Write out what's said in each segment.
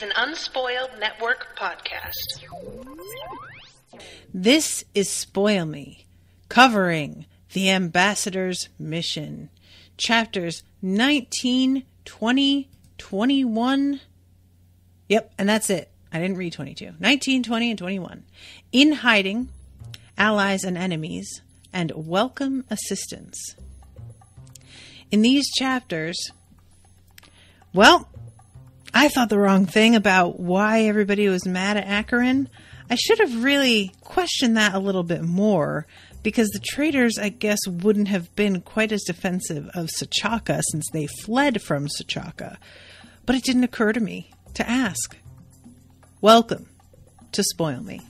is an Unspoiled Network podcast. This is Spoil Me, covering The Ambassador's Mission, chapters 19, 20, 21. Yep, and that's it. I didn't read 22. 19, 20, and 21. In Hiding, Allies and Enemies, and Welcome Assistance. In these chapters, well, I thought the wrong thing about why everybody was mad at Acheron. I should have really questioned that a little bit more, because the traders, I guess, wouldn't have been quite as defensive of Sachaka since they fled from Sachaka. But it didn't occur to me to ask. Welcome to Spoil Me.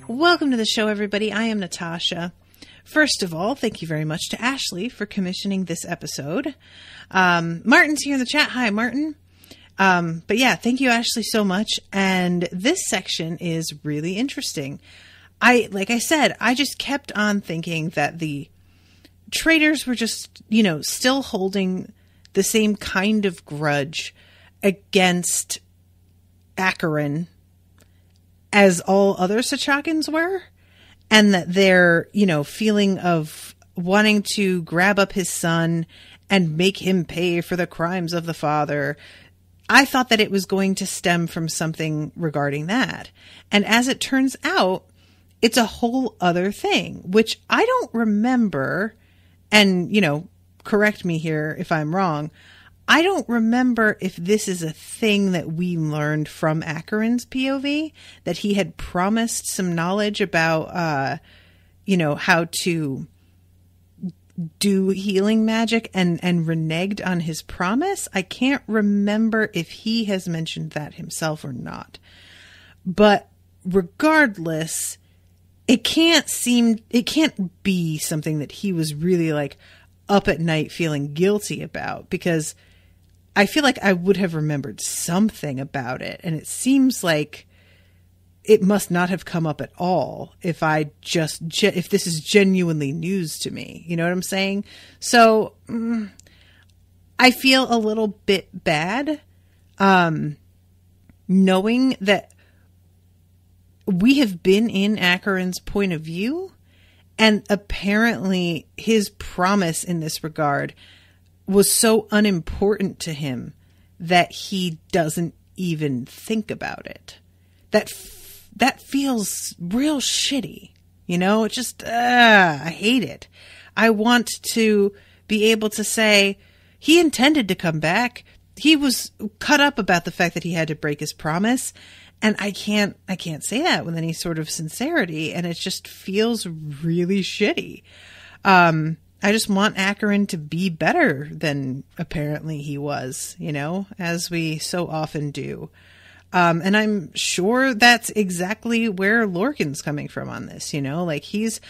Welcome to the show, everybody. I am Natasha. First of all, thank you very much to Ashleigh for commissioning this episode. Martin's here in the chat. Hi, Martin. But yeah, thank you, Ashleigh, so much. And this section is really interesting. Like I said, I just kept on thinking that the traders were just, still holding the same kind of grudge against Acheron as all other Sachakans were, and that their, feeling of wanting to grab up his son and make him pay for the crimes of the father, I thought that it was going to stem from something regarding that. And as it turns out, it's a whole other thing, which I don't remember, and, correct me here if I'm wrong, I don't remember if this is a thing that we learned from Acheron's POV, that he had promised some knowledge about, how to do healing magic and reneged on his promise. I can't remember if he has mentioned that himself or not. But regardless, it can't be something that he was really up at night feeling guilty about, because I feel like I would have remembered something about it. And it seems like it must not have come up at all if if this is genuinely news to me. You know what I'm saying? So I feel a little bit bad knowing that we have been in Acheron's point of view, and apparently his promise in this regard was so unimportant to him that he doesn't even think about it. That feels real shitty. It just, I hate it. I want to be able to say he intended to come back. He was cut up about the fact that he had to break his promise. And I can't say that with any sort of sincerity. And it just feels really shitty. I just want Acheron to be better than apparently he was, as we so often do. And I'm sure that's exactly where Lorkin's coming from on this, he's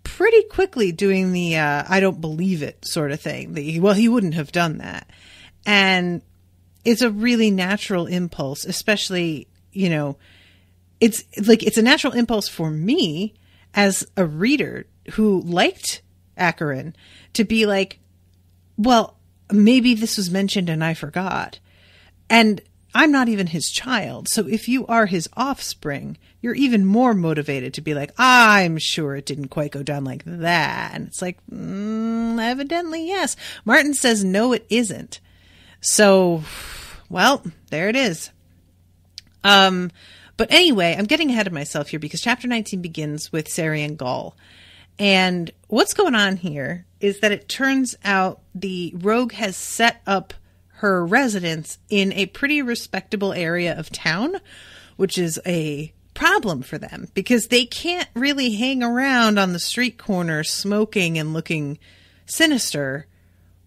pretty quickly doing the I don't believe it sort of thing. He wouldn't have done that. And it's a really natural impulse, especially, it's a natural impulse for me as a reader who liked Acheron to be like, well, maybe this was mentioned and I forgot. And I'm not even his child. So if you are his offspring, you're even more motivated to be like, I'm sure it didn't quite go down like that. And it's like, evidently, yes. Martin says, no, it isn't. So, well, there it is. But anyway, I'm getting ahead of myself here because chapter 19 begins with Sari and Gaul. And what's going on here is that it turns out the rogue has set up her residence in a pretty respectable area of town, which is a problem for them because they can't really hang around on the street corner smoking and looking sinister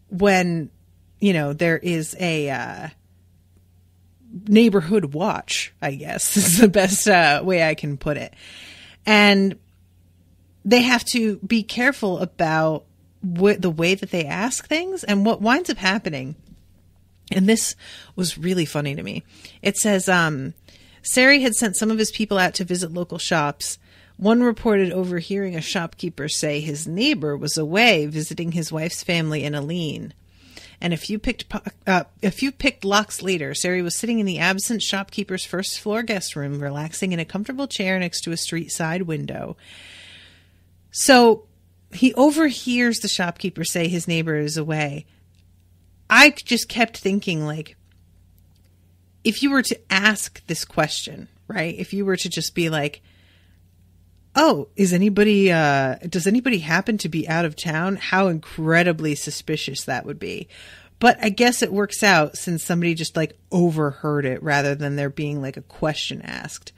when, there is a neighborhood watch, I guess is the best way I can put it. And they have to be careful about the way that they ask things. And what winds up happening And this was really funny to me. It says, Sari had sent some of his people out to visit local shops. One reported overhearing a shopkeeper say his neighbor was away visiting his wife's family in Aline. And a few picked locks later, Sari was sitting in the absent shopkeeper's first floor guest room, relaxing in a comfortable chair next to a street side window. So he overhears the shopkeeper say his neighbor is away. I just kept thinking, like, if you were to ask this question, right? If you were to just be like, oh, does anybody happen to be out of town? How incredibly suspicious that would be. But I guess it works out since somebody just like overheard it rather than there being like a question asked.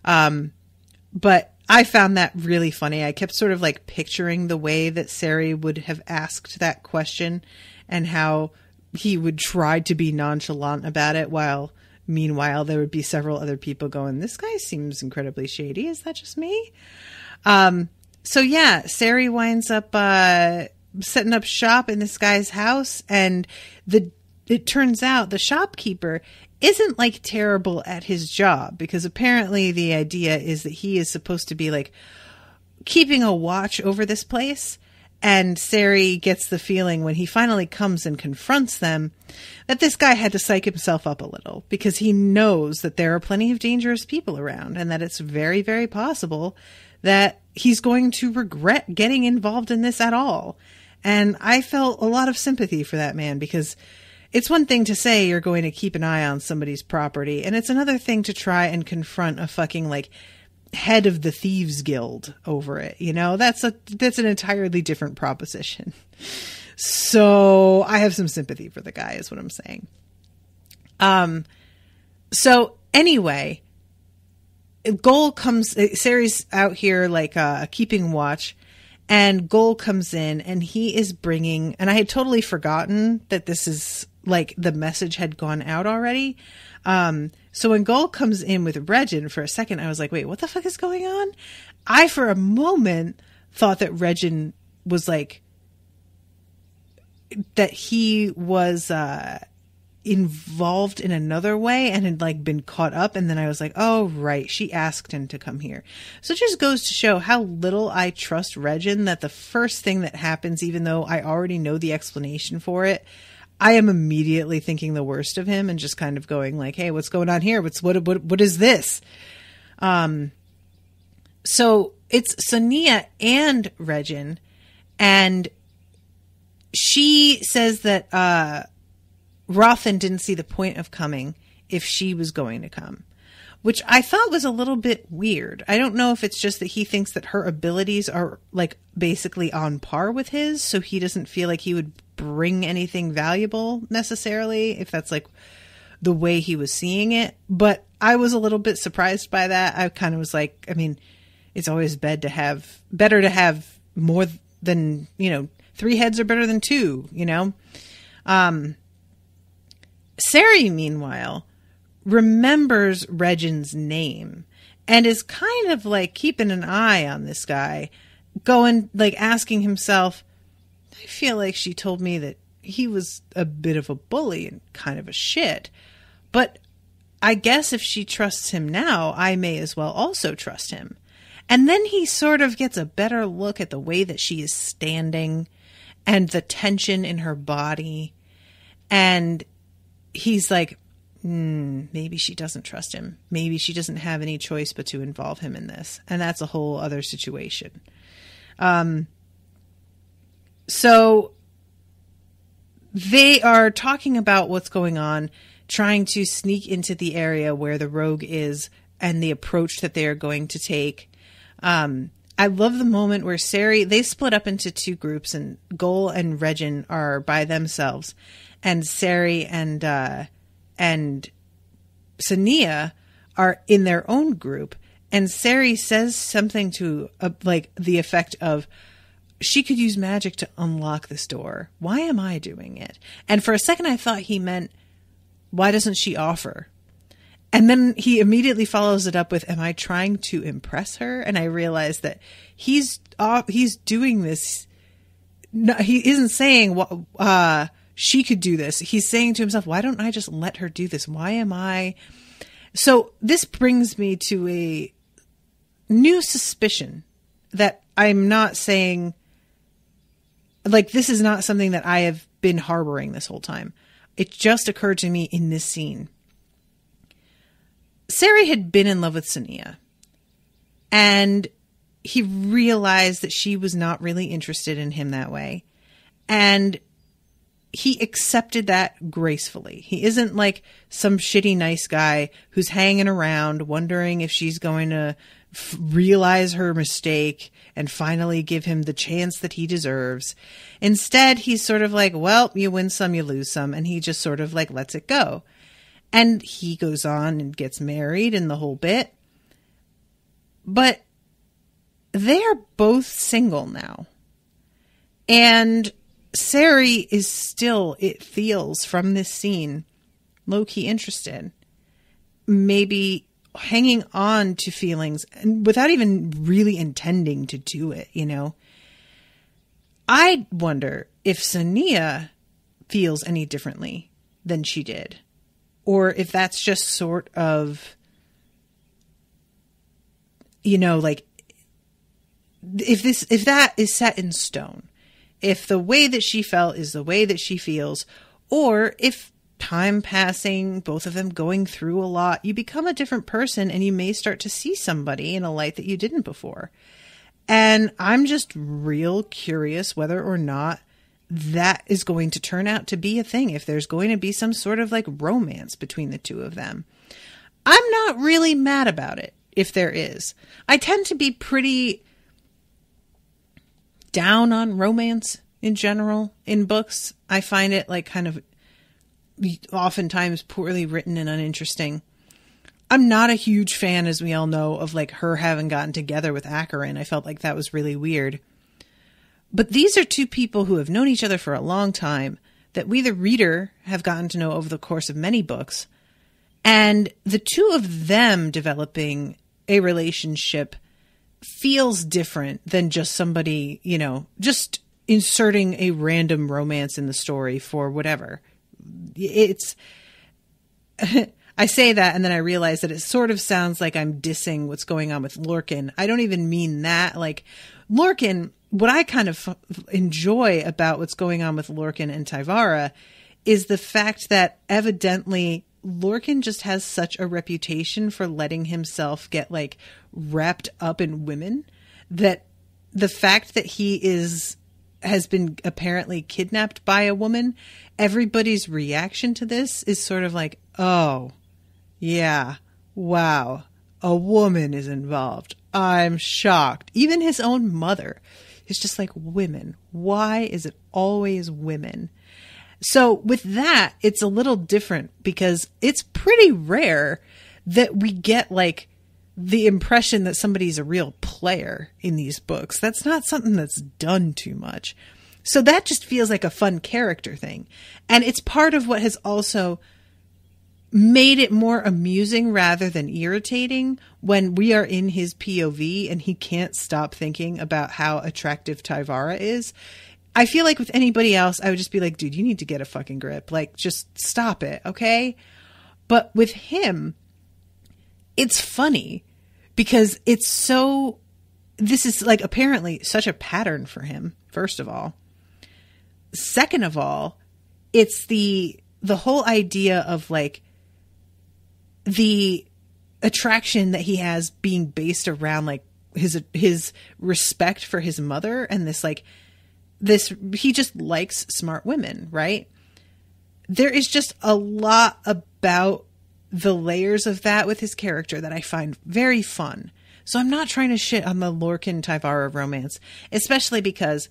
But I found that really funny. I kept sort of like picturing the way that Sari would have asked that question and how he would try to be nonchalant about it while meanwhile there would be several other people going, this guy seems incredibly shady. Is that just me? So yeah, Sari winds up setting up shop in this guy's house, and it turns out the shopkeeper isn't like terrible at his job, because apparently the idea is that he is supposed to be like keeping a watch over this place. And Sari gets the feeling when he finally comes and confronts them that this guy had to psych himself up a little, because he knows that there are plenty of dangerous people around and that it's very, very possible that he's going to regret getting involved in this at all. And I felt a lot of sympathy for that man, because it's one thing to say you're going to keep an eye on somebody's property, and it's another thing to try and confront a fucking like head of the thieves guild over it. You know, that's an entirely different proposition. So I have some sympathy for the guy is what I'm saying. So anyway, Goal comes, Sari's out here like keeping watch, and Goal comes in and he is bringing, and I had totally forgotten that this is like the message had gone out already. So when Goal comes in with Regin, for a second, I was like, wait, what the fuck is going on? I, for a moment, thought that Regin was like, that he was involved in another way and had like been caught up. And then I was like, oh, right, she asked him to come here. So it just goes to show how little I trust Regin, that the first thing that happens, even though I already know the explanation for it, I am immediately thinking the worst of him and just kind of going like, hey, what's going on here? What is this? So it's Sonea and Regin, and she says that Rothen didn't see the point of coming if she was going to come, which I thought was a little bit weird. I don't know if it's just that he thinks that her abilities are like basically on par with his, so he doesn't feel like he would bring anything valuable necessarily, if that's like the way he was seeing it. But I was a little bit surprised by that. I kind of was like, I mean, it's always better to have more than, you know, 3 heads are better than 2, you know? Sari, meanwhile, remembers Regin's name and is kind of like keeping an eye on this guy, going like asking himself, I feel like she told me that he was a bit of a bully and kind of a shit, but I guess if she trusts him now, I may as well also trust him. And then he sort of gets a better look at the way that she is standing and the tension in her body. And he's like, maybe she doesn't trust him. Maybe she doesn't have any choice but to involve him in this. And that's a whole other situation. So they are talking about what's going on, trying to sneak into the area where the rogue is and the approach that they are going to take. I love the moment where they split up into 2 groups, and Goal and Regin are by themselves, and Sari and Sonea are in their own group. And Sari says something to like the effect of, she could use magic to unlock this door. Why am I doing it? And for a second, I thought he meant, why doesn't she offer? And then he immediately follows it up with, am I trying to impress her? And I realized that he's doing this. No, he isn't saying, she could do this. He's saying to himself, why don't I just let her do this? Why am I? So this brings me to a new suspicion that I'm not saying, like, this is not something that I have been harboring this whole time. It just occurred to me in this scene. Sari had been in love with Sonea, and he realized that she was not really interested in him that way. And he accepted that gracefully. He isn't like some shitty nice guy who's hanging around wondering if she's going to realize her mistake and finally give him the chance that he deserves. Instead, he's sort of like, well, you win some, you lose some. And he just sort of like lets it go. And he goes on and gets married and the whole bit. But they are both single now. And Sari is still, it feels from this scene, low-key interested. Maybe hanging on to feelings and without even really intending to do it, you know. I wonder if Sonea feels any differently than she did. Or if that's just sort of, you know, like, if that is set in stone. If the way that she felt is the way that she feels, or if time passing, both of them going through a lot, you become a different person and you may start to see somebody in a light that you didn't before. And I'm just real curious whether or not that is going to turn out to be a thing, if there's going to be some sort of like romance between the two of them. I'm not really mad about it if there is. I tend to be pretty down on romance in general in books. I find it like kind of oftentimes poorly written and uninteresting. I'm not a huge fan, as we all know, of like her having gotten together with Acheron. I felt like that was really weird. But these are two people who have known each other for a long time that we, the reader, have gotten to know over the course of many books. And the two of them developing a relationship feels different than just somebody, you know, just inserting a random romance in the story for whatever. It's, I say that and then I realize that it sort of sounds like I'm dissing what's going on with Lorkin. I don't even mean that. Like, Lorkin, what I kind of enjoy about what's going on with Lorkin and Tyvara is the fact that evidently Lorkin just has such a reputation for letting himself get like wrapped up in women that the fact that he has been apparently kidnapped by a woman, everybody's reaction to this is sort of like, oh, yeah, wow, a woman is involved. I'm shocked. Even his own mother is just like, women. Why is it always women? So with that, it's a little different because it's pretty rare that we get like the impression that somebody's a real player in these books. That's not something that's done too much. So that just feels like a fun character thing. And it's part of what has also made it more amusing rather than irritating when we are in his POV and he can't stop thinking about how attractive Tyvara is. I feel like with anybody else, I would just be like, dude, you need to get a fucking grip. Like, just stop it, okay? But with him, it's funny because it's so, this is like apparently such a pattern for him, first of all. Second of all, it's the whole idea of like the attraction that he has being based around like his respect for his mother and this, he just likes smart women, right? There is just a lot about the layers of that with his character that I find very fun. So I'm not trying to shit on the Lorkin Tyvara romance, especially because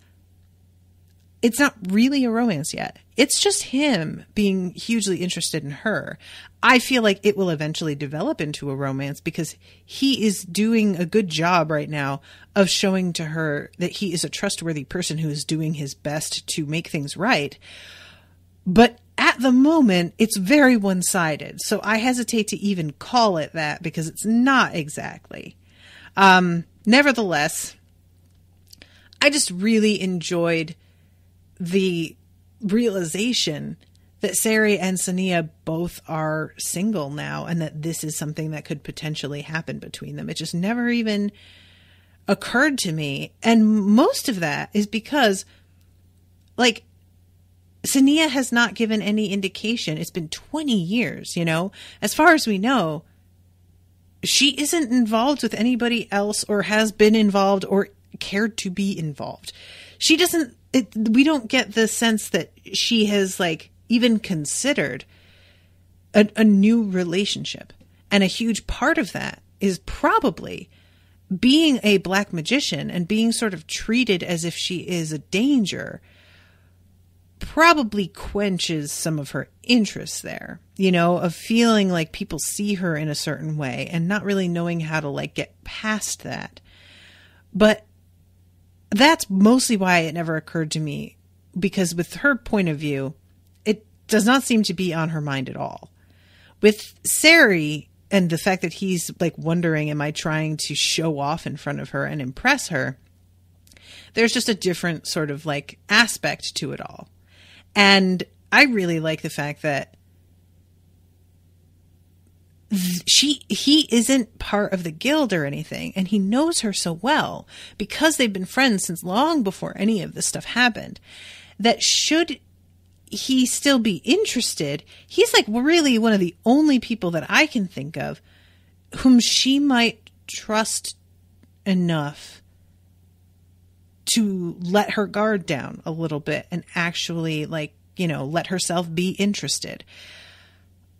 it's not really a romance yet. It's just him being hugely interested in her. I feel like it will eventually develop into a romance because he is doing a good job right now of showing to her that he is a trustworthy person who is doing his best to make things right. But at the moment, it's very one-sided. So I hesitate to even call it that because it's not exactly. Nevertheless, I just really enjoyed the realization that Sari and Sonea both are single now, and that this is something that could potentially happen between them. It just never even occurred to me. And most of that is because, like, Sonea has not given any indication. It's been 20 years, you know? As far as we know, she isn't involved with anybody else, or has been involved, or cared to be involved. She doesn't, we don't get the sense that she has, like, even considered a new relationship. And a huge part of that is probably being a black magician and being sort of treated as if she is a danger probably quenches some of her interests there, you know, of feeling like people see her in a certain way and not really knowing how to, like, get past that. But that's mostly why it never occurred to me, because with her point of view, it does not seem to be on her mind at all. With Sari, and the fact that he's, like, wondering, am I trying to show off in front of her and impress her? There's just a different sort of, like, aspect to it all. And I really like the fact that he isn't part of the guild or anything, and he knows her so well because they've been friends since long before any of this stuff happened, that should he still be interested, he's, like, really one of the only people that I can think of whom she might trust enough to let her guard down a little bit and actually, like, you know, let herself be interested.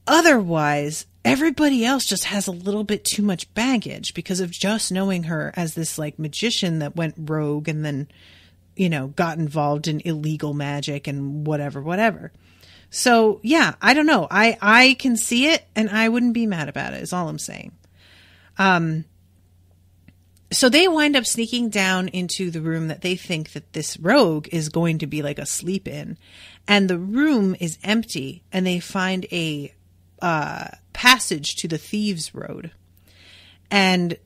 Otherwise, everybody else just has a little bit too much baggage because of just knowing her as this, like, magician that went rogue and then, you know, got involved in illegal magic and whatever. So, yeah, I don't know. I can see it, and I wouldn't be mad about it, is all I'm saying. So they wind up sneaking down into the room that they think that this rogue is going to be, like, asleep in. And the room is empty, and they find a passage to the Thieves' Road. And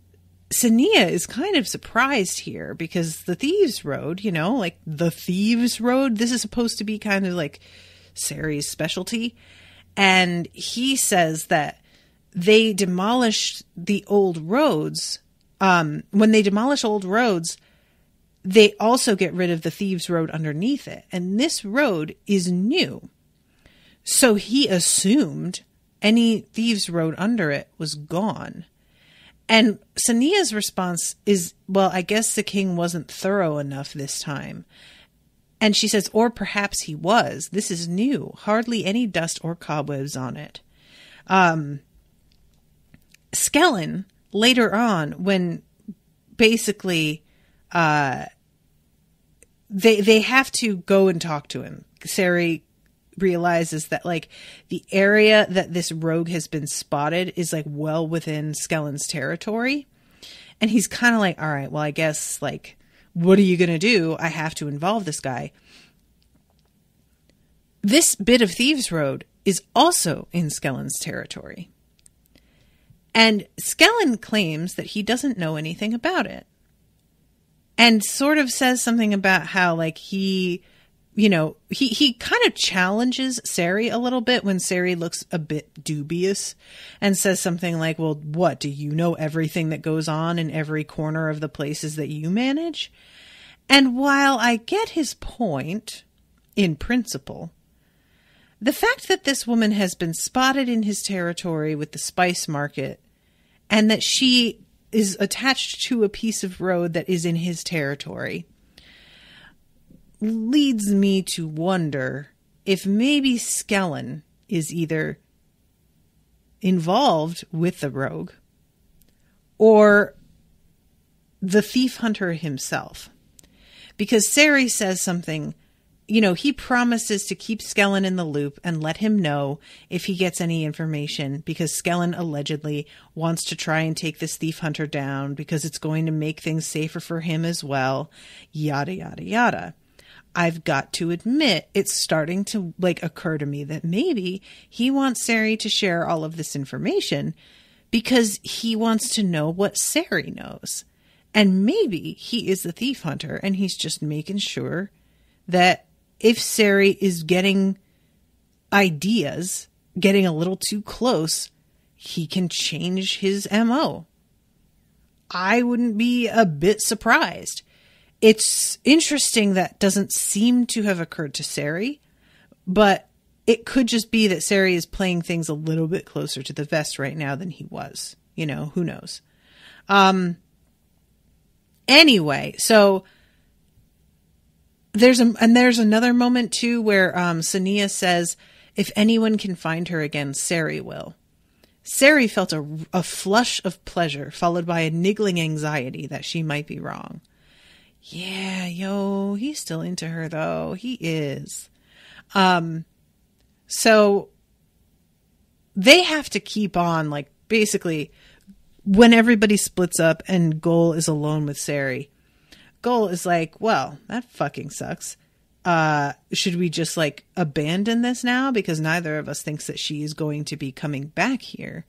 Sonea is kind of surprised here because the Thieves' Road, you know, like the Thieves' Road, this is supposed to be kind of like Sari's specialty. And he says that they demolished the old roads. When they demolish old roads, they also get rid of the Thieves' Road underneath it. And this road is new. So he assumed any Thieves' Road under it was gone. And Sonea's response is, well, I guess the king wasn't thorough enough this time. And she says, or perhaps he was. This is new. Hardly any dust or cobwebs on it. Skellen, later on, when basically they have to go and talk to him, Sari realizes that, like, the area that this rogue has been spotted is, like, well within Skellen's territory. And he's kind of like, all right, well, I guess, like, what are you going to do? I have to involve this guy. This bit of Thieves' Road is also in Skellen's territory. And Skellen claims that he doesn't know anything about it. And sort of says something about how, like, he, you know, he kind of challenges Sari a little bit when Sari looks a bit dubious and says something like, well, what, do you know everything that goes on in every corner of the places that you manage? And while I get his point, in principle, the fact that this woman has been spotted in his territory with the spice market and that she is attached to a piece of road that is in his territory leads me to wonder if maybe Skellen is either involved with the rogue or the thief hunter himself. Because Sari says something, you know, he promises to keep Skellen in the loop and let him know if he gets any information, because Skellen allegedly wants to try and take this thief hunter down because it's going to make things safer for him as well, yada, yada, yada. I've got to admit, it's starting to, like, occur to me that maybe he wants Sari to share all of this information because he wants to know what Sari knows. And maybe he is the thief hunter and he's just making sure that if Sari is getting ideas, getting a little too close, he can change his MO. I wouldn't be a bit surprised. It's interesting that doesn't seem to have occurred to Sari, but it could just be that Sari is playing things a little bit closer to the vest right now than he was. You know, who knows? Anyway, so there's another moment too where Sonea says, if anyone can find her again, Sari will. Sari felt a flush of pleasure followed by a niggling anxiety that she might be wrong. Yeah, he's still into her though. He is. So they have to keep on, like, basically when everybody splits up and Gol is alone with Sari, Gol is like, well, that fucking sucks. Should we just like abandon this now? Because neither of us thinks that she is going to be coming back here.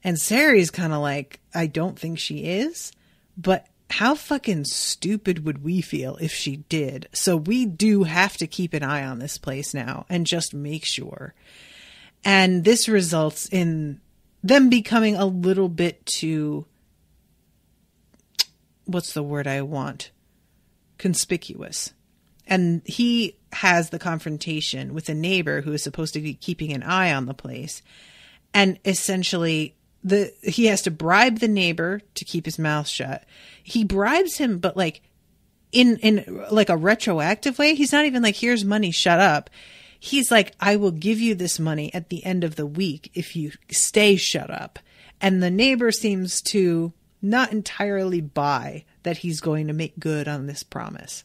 And Sari's kind of like, I don't think she is, but how fucking stupid would we feel if she did? So we do have to keep an eye on this place now and just make sure. And this results in them becoming a little bit too, what's the word I want? Conspicuous. And he has the confrontation with a neighbor who is supposed to be keeping an eye on the place. And essentially he has to bribe the neighbor to keep his mouth shut. He bribes him, but like in like a retroactive way. He's not even like, here's money, shut up. He's like, I will give you this money at the end of the week if you stay shut up. And the neighbor seems to not entirely buy that he's going to make good on this promise.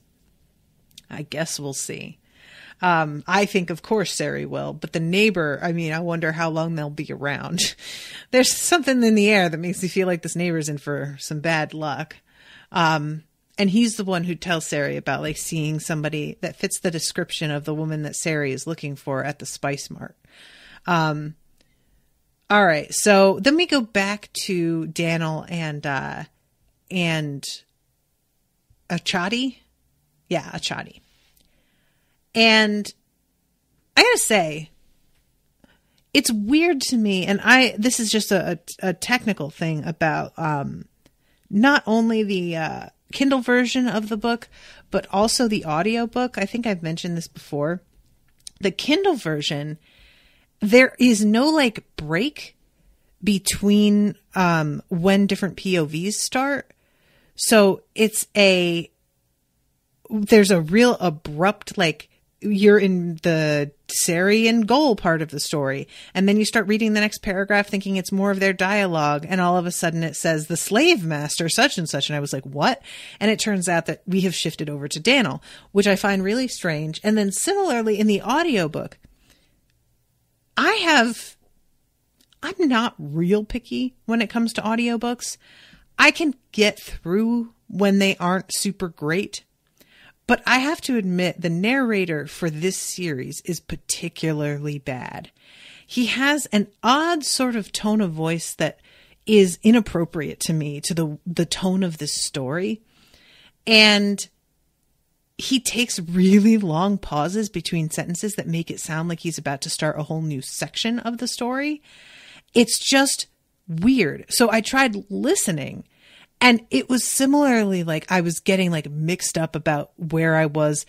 I guess we'll see. I think, of course, Sari will, but the neighbor, I mean, I wonder how long they'll be around. There's something in the air that makes me feel like this neighbor's in for some bad luck. And he's the one who tells Sari about like seeing somebody that fits the description of the woman that Sari is looking for at the Spice Mart. All right. So then we go back to Daniel and Achadi. Yeah, Achadi. And I gotta say, it's weird to me, and this is just a technical thing about not only the Kindle version of the book, but also the audiobook. I think I've mentioned this before. The Kindle version, there is no like break between when different POVs start. So there's a real abrupt, like, you're in the Sari and Gol part of the story, and then you start reading the next paragraph thinking it's more of their dialogue, and all of a sudden it says the slave master such and such, and I was like, what? And it turns out that we have shifted over to Daniel, which I find really strange. And then similarly in the audiobook, I'm not real picky when it comes to audiobooks. I can get through when they aren't super great. But I have to admit, the narrator for this series is particularly bad. He has an odd sort of tone of voice that is inappropriate to me, to the tone of this story. And he takes really long pauses between sentences that make it sound like he's about to start a whole new section of the story. It's just weird. So I tried listening. And it was similarly like I was getting like mixed up about where I was.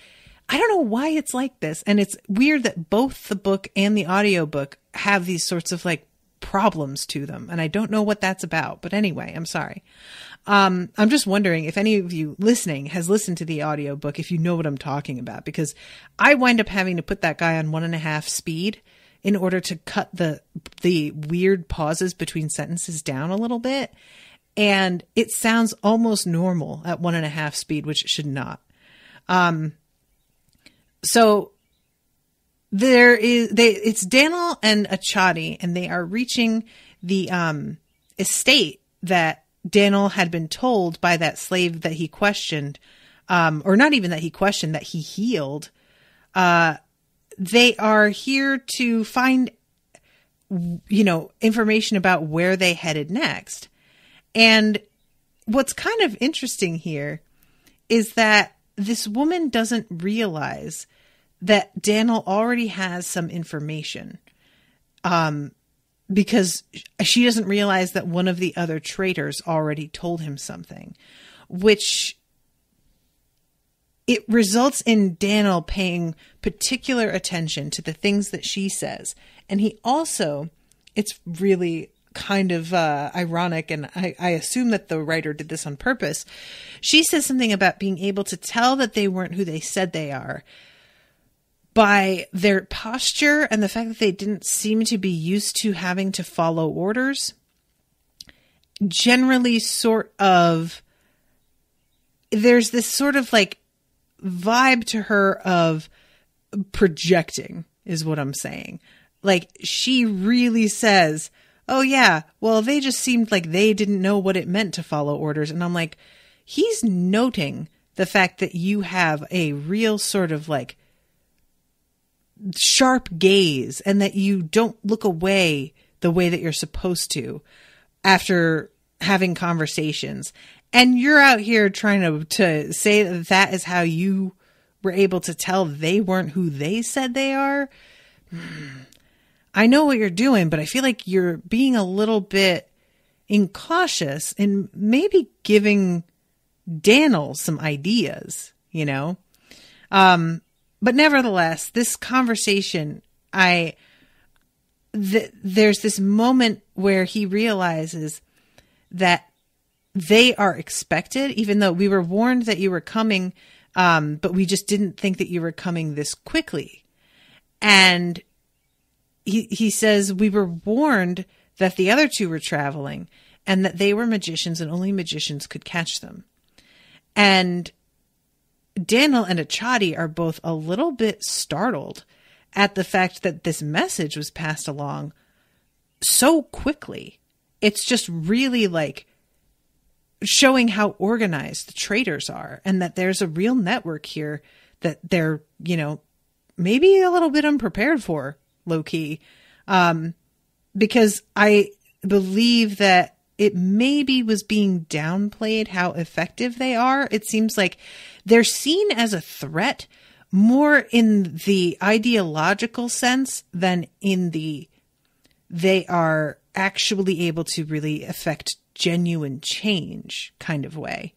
I don't know why it's like this. And it's weird that both the book and the audiobook have these sorts of like problems to them. And I don't know what that's about. But anyway, I'm sorry. I'm just wondering if any of you listening has listened to the audiobook, if you know what I'm talking about, because I wind up having to put that guy on 1.5 speed in order to cut the weird pauses between sentences down a little bit. And it sounds almost normal at 1.5 speed, which it should not. So it's Daniel and Achadi, and they are reaching the estate that Daniel had been told by that slave that he questioned, or not even that he questioned, that he healed. They are here to find, information about where they headed next. And what's kind of interesting here is that this woman doesn't realize that Daniel already has some information. Because she doesn't realize that one of the other traitors already told him something, which it results in Daniel paying particular attention to the things that she says. And he also, it's really kind of ironic, and I assume that the writer did this on purpose. She says something about being able to tell that they weren't who they said they are by their posture and the fact that they didn't seem to be used to having to follow orders. Generally, sort of, there's this sort of like vibe to her of projecting, is what I'm saying. Like, she really says, oh yeah, well, they just seemed like they didn't know what it meant to follow orders. And I'm like, he's noting the fact that you have a real sort of like sharp gaze and that you don't look away the way that you're supposed to after having conversations. And you're out here trying to say that that is how you were able to tell they weren't who they said they are. I know what you're doing, but I feel like you're being a little bit incautious and maybe giving Daniel some ideas, you know? But nevertheless, this conversation, there's this moment where he realizes that they are expected, even though we were warned that you were coming, but we just didn't think that you were coming this quickly. And he says, we were warned that the other two were traveling and that they were magicians and only magicians could catch them. And Daniel and Achadi are both a little bit startled at the fact that this message was passed along so quickly. It's just really like showing how organized the traders are and that there's a real network here that they're, you know, maybe a little bit unprepared for, low key. Because I believe that it maybe was being downplayed how effective they are. It seems like they're seen as a threat more in the ideological sense than in the they are actually able to really affect genuine change kind of way.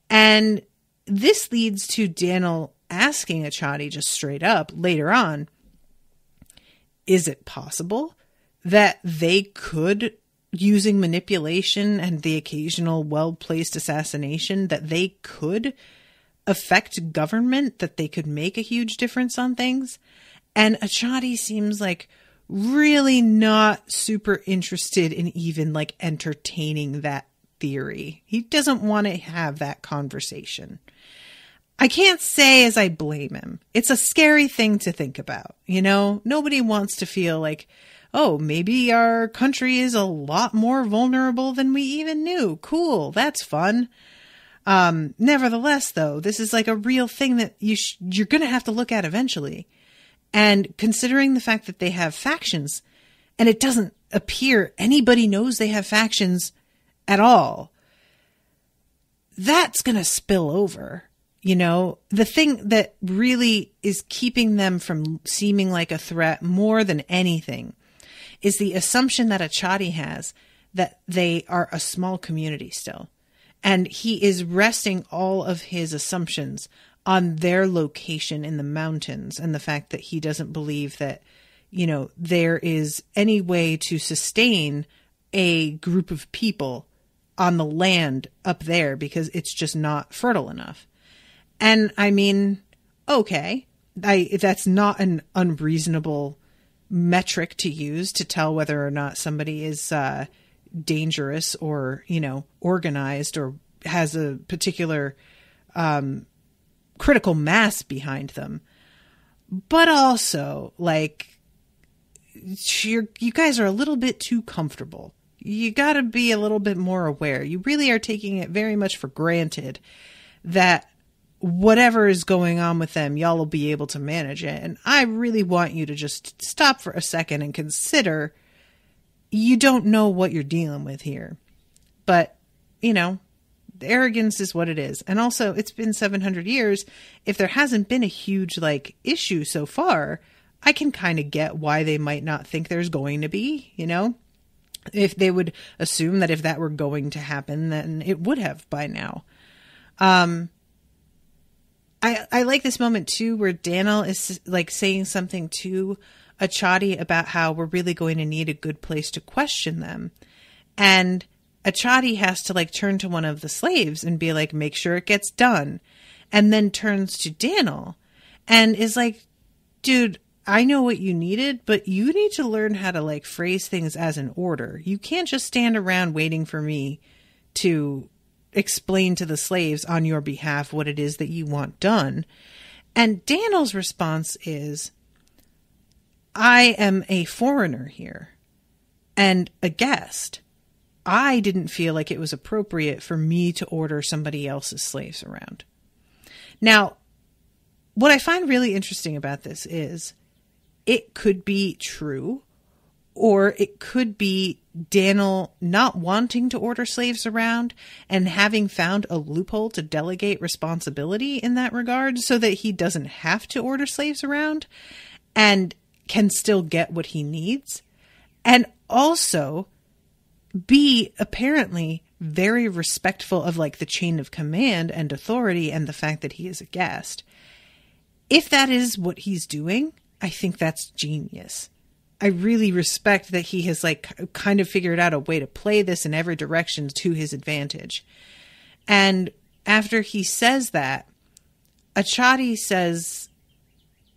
And this leads to Daniel asking Achadi just straight up later on, is it possible that they could, using manipulation and the occasional well-placed assassination, that they could affect government, that they could make a huge difference on things? And Achadi seems like really not super interested in even like entertaining that theory. He doesn't want to have that conversation. I can't say as I blame him. It's a scary thing to think about. You know, nobody wants to feel like, oh, maybe our country is a lot more vulnerable than we even knew. Cool. That's fun. Nevertheless, though, this is like a real thing that you're going to have to look at eventually. And considering the fact that they have factions, and it doesn't appear anybody knows they have factions at all, that's going to spill over. You know, the thing that really is keeping them from seeming like a threat more than anything is the assumption that Achadi has that they are a small community still. And he is resting all of his assumptions on their location in the mountains and the fact that he doesn't believe that, you know, there is any way to sustain a group of people on the land up there because it's just not fertile enough. And I mean, okay, that's not an unreasonable metric to use to tell whether or not somebody is dangerous or, you know, organized or has a particular critical mass behind them. But also, like, you guys are a little bit too comfortable. You got to be a little bit more aware. You really are taking it very much for granted that whatever is going on with them, y'all will be able to manage it. And I really want you to just stop for a second and consider you don't know what you're dealing with here. But, you know, arrogance is what it is. And also, it's been 700 years. If there hasn't been a huge, like, issue so far, I can kind of get why they might not think there's going to be, you know? If they would assume that if that were going to happen, then it would have by now. I like this moment too, where Daniel is like saying something to Achadi about how we're really going to need a good place to question them. And Achadi has to like turn to one of the slaves and be like, make sure it gets done. And then turns to Daniel and is like, dude, I know what you needed, but you need to learn how to like phrase things as an order. You can't just stand around waiting for me to explain to the slaves on your behalf what it is that you want done. And Daniel's response is, I am a foreigner here and a guest. I didn't feel like it was appropriate for me to order somebody else's slaves around. Now, what I find really interesting about this is it could be true, or it could be Daniel not wanting to order slaves around and having found a loophole to delegate responsibility in that regard so that he doesn't have to order slaves around and can still get what he needs. And also be apparently very respectful of like the chain of command and authority and the fact that he is a guest. If that is what he's doing, I think that's genius. I really respect that he has like kind of figured out a way to play this in every direction to his advantage. And after he says that, Achadi says,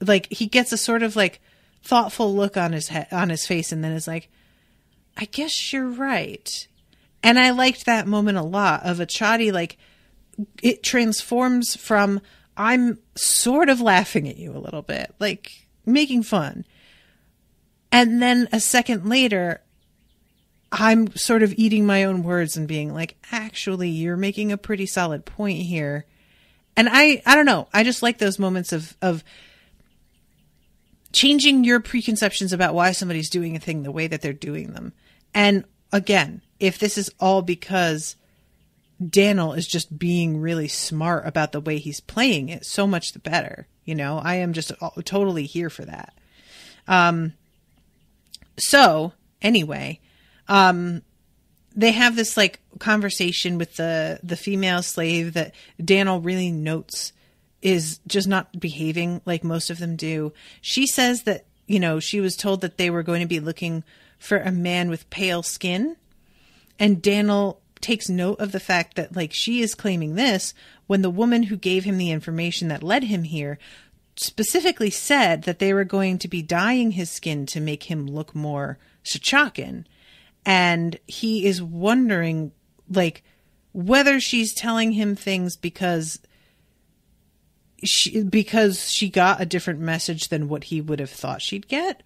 like, he gets a sort of like thoughtful look on his face and then is like, I guess you're right. And I liked that moment a lot of Achadi, like, it transforms from, I'm sort of laughing at you a little bit, like making fun. And then a second later, I'm sort of eating my own words and being like, actually, you're making a pretty solid point here. And I don't know. I just like those moments of changing your preconceptions about why somebody's doing a thing the way that they're doing them. And again, if this is all because Daniel is just being really smart about the way he's playing it, so much the better. You know, I am just totally here for that. So anyway, they have this like conversation with the female slave that Daniel really notes is just not behaving like most of them do. She says that, you know, she was told that they were going to be looking for a man with pale skin. And Daniel takes note of the fact that like she is claiming this when the woman who gave him the information that led him here specifically said that they were going to be dyeing his skin to make him look more Sachakan. And he is wondering, like, whether she's telling him things because she got a different message than what he would have thought she'd get,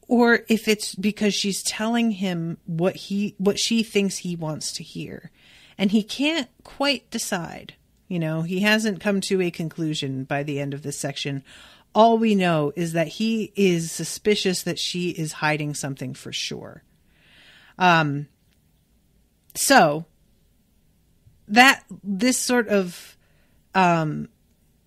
or if it's because she's telling him what she thinks he wants to hear. And he can't quite decide. You know, he hasn't come to a conclusion by the end of this section. All we know is that he is suspicious that she is hiding something for sure. So that this sort of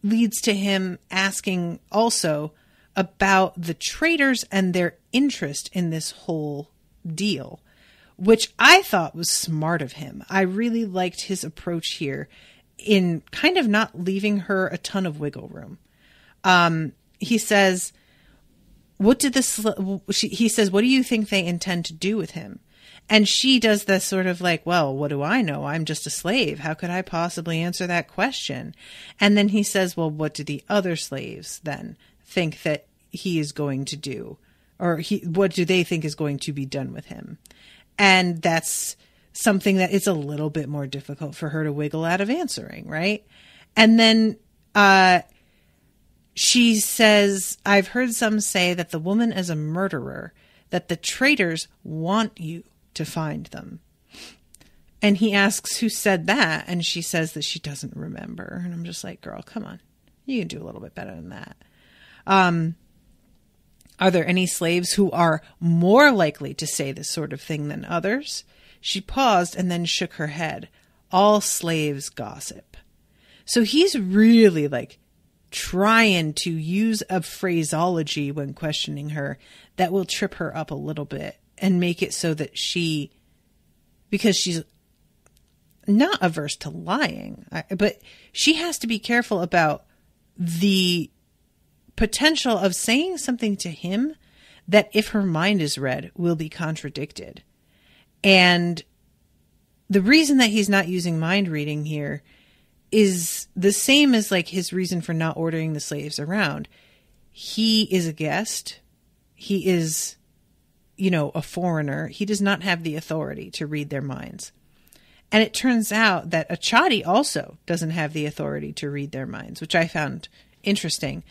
leads to him asking also about the traders and their interest in this whole deal, which I thought was smart of him. I really liked his approach here in kind of not leaving her a ton of wiggle room. He says, what do you think they intend to do with him? And she does this sort of like, well, what do I know? I'm just a slave. How could I possibly answer that question? And then he says, well, what do the other slaves then think that he is going to do? Or what do they think is going to be done with him? And that's something that it's a little bit more difficult for her to wiggle out of answering, right? And then she says, I've heard some say that the woman is a murderer, that the traitors want you to find them. And he asks who said that, and she says that she doesn't remember. And I'm just like, girl, come on. You can do a little bit better than that. Are there any slaves who are more likely to say this sort of thing than others? She paused and then shook her head. all slaves gossip. So he's really like trying to use a phraseology when questioning her that will trip her up a little bit and make it so that because she's not averse to lying, but she has to be careful about the potential of saying something to him that, if her mind is read, will be contradicted. And the reason that he's not using mind reading here is the same as like his reason for not ordering the slaves around. He is a guest. He is, a foreigner. He does not have the authority to read their minds. And it turns out that Achadi also doesn't have the authority to read their minds, which I found interesting.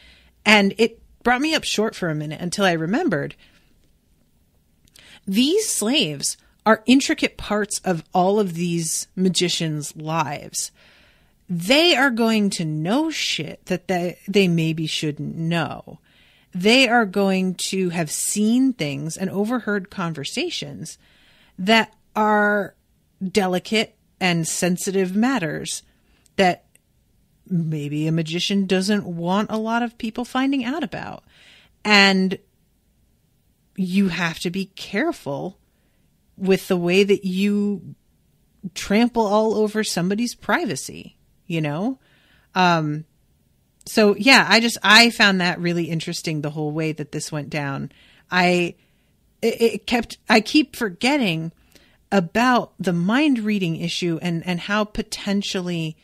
And it brought me up short for a minute until I remembered these slaves are intricate parts of all of these magicians' lives. They are going to know shit that they maybe shouldn't know. They are going to have seen things and overheard conversations that are delicate and sensitive matters that maybe a magician doesn't want a lot of people finding out about. And you have to be careful with the way that you trample all over somebody's privacy, So yeah, I found that really interesting, the whole way that this went down. I keep forgetting about the mind reading issue and how potentially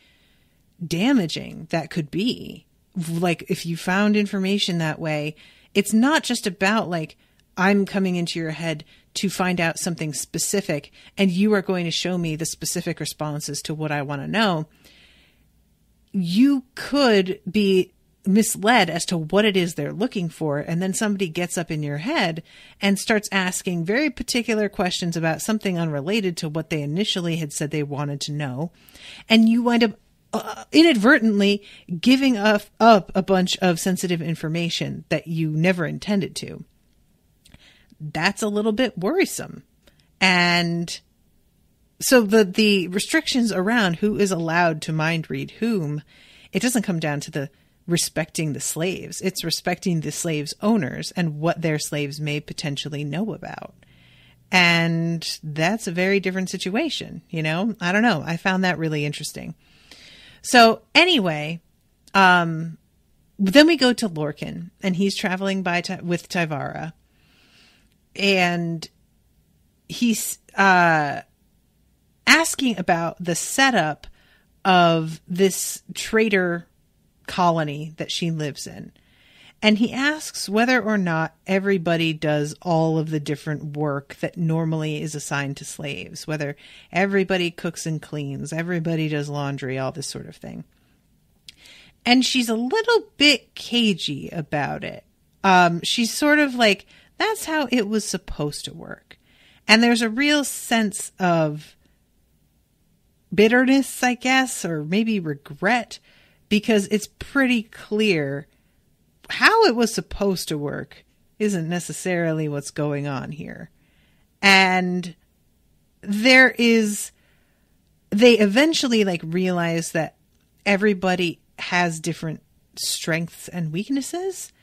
damaging that could be. Like, if you found information that way, it's not just about like, I'm coming into your head to find out something specific and you are going to show me the specific responses to what I want to know. You could be misled as to what it is they're looking for. And then somebody gets up in your head and starts asking very particular questions about something unrelated to what they initially had said they wanted to know. And you wind up inadvertently giving up a bunch of sensitive information that you never intended to. That's a little bit worrisome. And so the restrictions around who is allowed to mind read whom, it doesn't come down to the respecting the slaves. It's respecting the slaves' owners and what their slaves may potentially know about. And that's a very different situation, I don't know. I found that really interesting. So anyway, then we go to Lorkin, and he's traveling with Tyvara, and he's asking about the setup of this trader colony that she lives in. And he asks whether or not everybody does all of the different work that normally is assigned to slaves, whether everybody cooks and cleans, everybody does laundry, all this sort of thing. And she's a little bit cagey about it. She's sort of like, that's how it was supposed to work. And there's a real sense of bitterness, I guess, or maybe regret, because it's pretty clear how it was supposed to work isn't necessarily what's going on here. And they eventually realize that everybody has different strengths and weaknesses.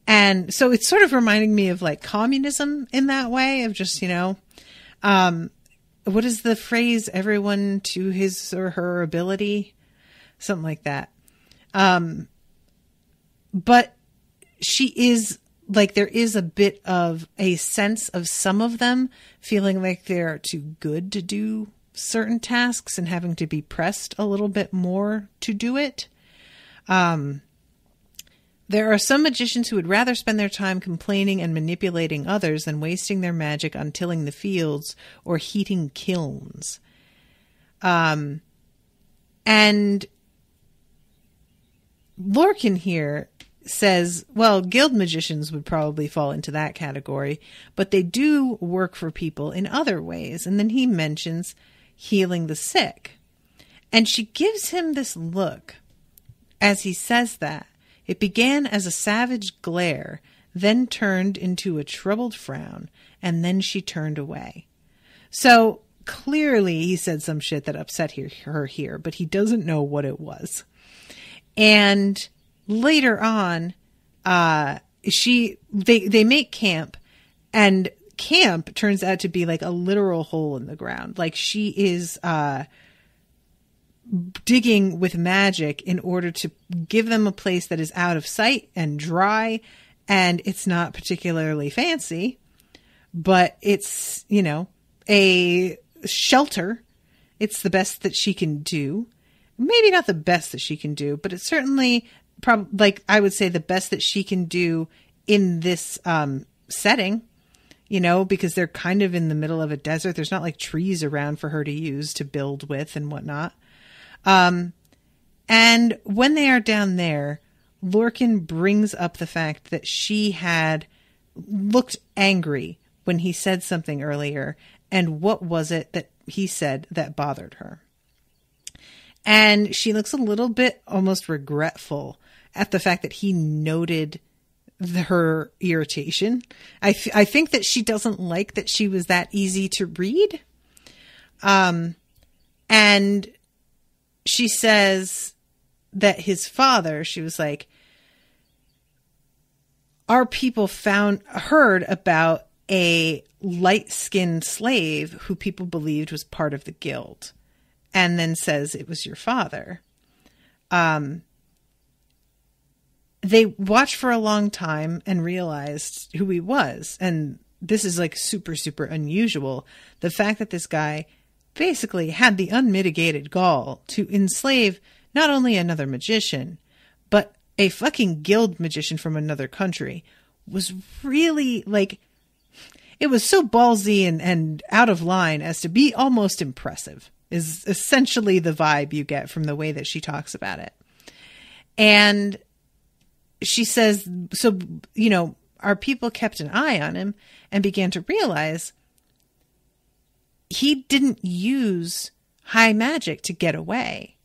And so it's sort of reminding me of communism in that way of just, what is the phrase? Everyone to his or her ability, something like that. But she is there is a bit of a sense of some of them feeling like they're too good to do certain tasks and having to be pressed a little bit more to do it. There are some magicians who would rather spend their time complaining and manipulating others than wasting their magic on tilling the fields or heating kilns. And Lorkin here says, well, guild magicians would probably fall into that category, but they do work for people in other ways. And then he mentions healing the sick. And she gives him this look as he says that. It began as a savage glare, then turned into a troubled frown, and then she turned away. So clearly he said some shit that upset her here, but he doesn't know what it was. And later on, they make camp, and camp turns out to be like a literal hole in the ground. Like she is, digging with magic in order to give them a place that is out of sight and dry, and it's not particularly fancy, but it's, you know, a shelter. It's the best that she can do. Maybe not the best that she can do, but it's certainly like I would say the best that she can do in this setting, you know, because they're kind of in the middle of a desert. There's not like trees around for her to use to build with and whatnot. And when they are down there, Lorkin brings up the fact that she had looked angry when he said something earlier. And what was it that he said that bothered her? And she looks a little bit almost regretful at the fact that he noted her irritation. I think that she doesn't like that she was that easy to read. And she says that his father, she was like, our people heard about a light-skinned slave who people believed was part of the guild, and then says it was your father. They watched for a long time and realized who he was. And this is like super, super unusual. The fact that this guy basically had the unmitigated gall to enslave not only another magician, but a fucking guild magician from another country was really like, it was so ballsy and out of line as to be almost impressive, is essentially the vibe you get from the way that she talks about it. And she says, so, you know, our people kept an eye on him and began to realize he didn't use high magic to get away.